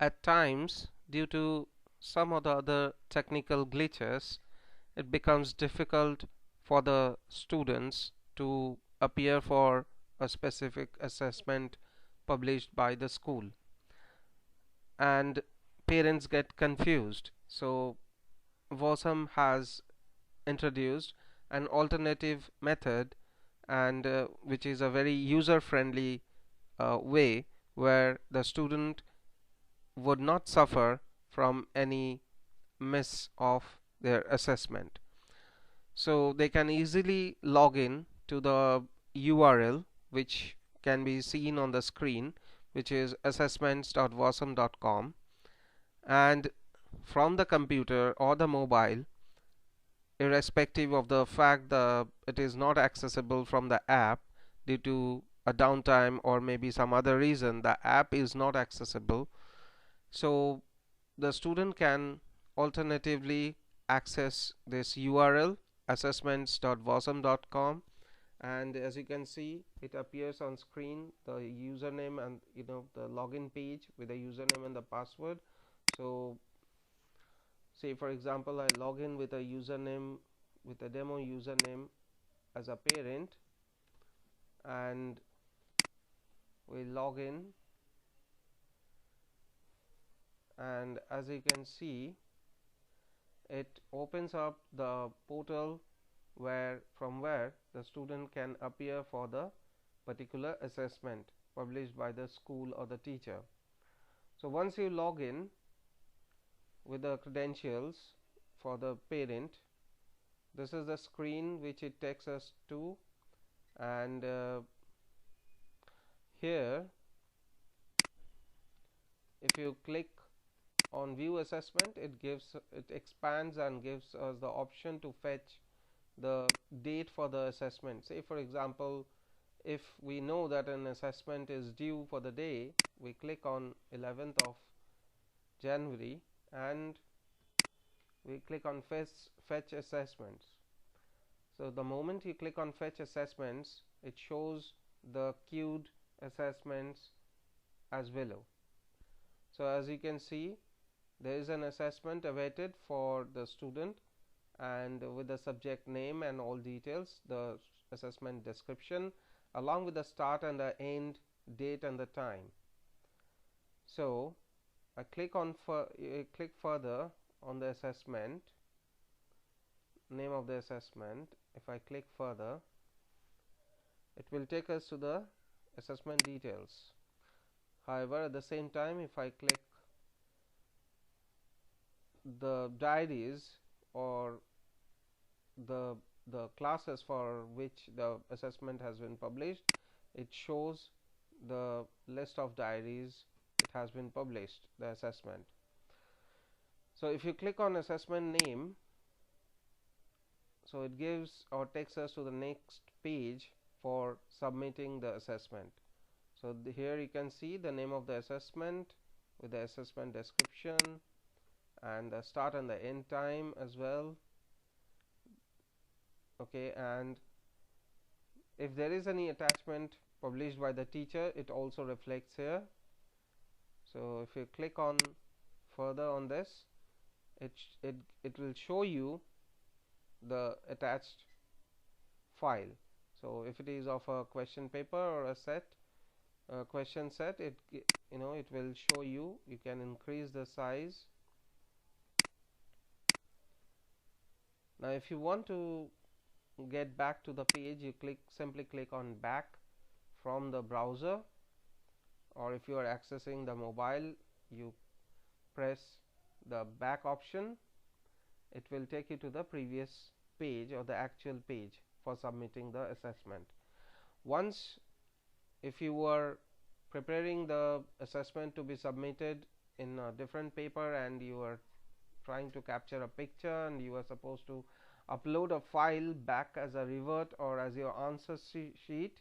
At times, due to some or the other technical glitches, it becomes difficult for the students to appear for a specific assessment published by the school, and parents get confused. So Vawsum has introduced an alternative method, and which is a very user friendly way where the student would not suffer from any miss of their assessment. So they can easily log in to the URL which can be seen on the screen, which is assessments.vawsum.com, and from the computer or the mobile, irrespective of the fact that it is not accessible from the app due to a downtime or maybe some other reason, the app is not accessible. So the student can alternatively access this URL, assessments.vawsum.com, and as you can see, it appears on screen the username and the login page with the username and the password. So say for example I log in with a username, with a demo username as a parent, and we log in, and as you can see, it opens up the portal where the student can appear for the particular assessment published by the school or the teacher. So once you log in with the credentials for the parent, this is the screen which it takes us to, and here if you click on view assessment, it expands and gives us the option to fetch the date for the assessment. Say for example, if we know that an assessment is due for the day, we click on 11th of January and we click on fetch assessments. So the moment you click on fetch assessments, it shows the queued assessments as below. So as you can see, there is an assessment awaited for the student, and with the subject name and all details, the assessment description along with the start and the end date and the time. So I click further on the assessment, name of the assessment. If I click further, it will take us to the assessment details. However, at the same time, if I click the diaries or the classes for which the assessment has been published, it shows the list of diaries it has been published, the assessment. So if you click on assessment name, so it gives or takes us to the next page for submitting the assessment. So here you can see the name of the assessment with the assessment description and the start and the end time as well. Okay, and if there is any attachment published by the teacher, it also reflects here. So if you click on further on this, it will show you the attached file. So if it is of a question paper or a question set, it will show you. You can increase the size. Now if you want to get back to the page, you simply click on back from the browser, or if you are accessing the mobile, you press the back option. It will take you to the previous page or the actual page for submitting the assessment. Once, if you were preparing the assessment to be submitted in a different paper and you are trying to capture a picture and you are supposed to upload a file back as a revert or as your answer sheet,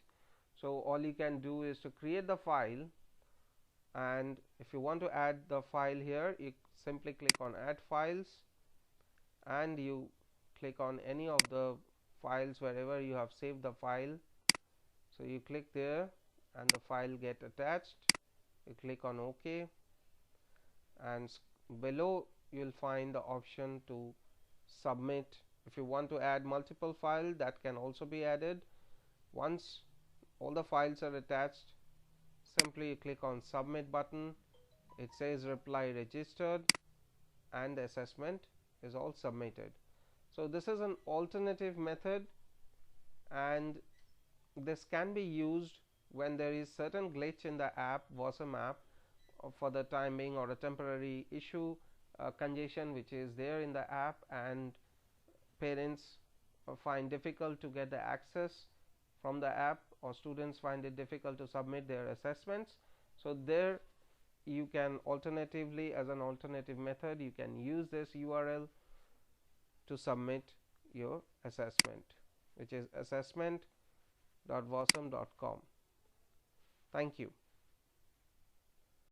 so all you can do is to create the file, and if you want to add the file here, you simply click on add files and you click on any of the files wherever you have saved the file. So you click there and the file get attached. You click on OK, and below you'll find the option to submit. If you want to add multiple files, that can also be added. Once all the files are attached, simply you click on submit button. It says reply registered and the assessment is all submitted. So this is an alternative method, and this can be used when there is certain glitch in the app, Vawsum app, for the time being, or a temporary issue, congestion which is there in the app, and parents find difficult to get the access from the app, or students find it difficult to submit their assessments. So there you can alternatively, as an alternative method, you can use this URL to submit your assessment, which is assessment.vawsum.com. Thank you.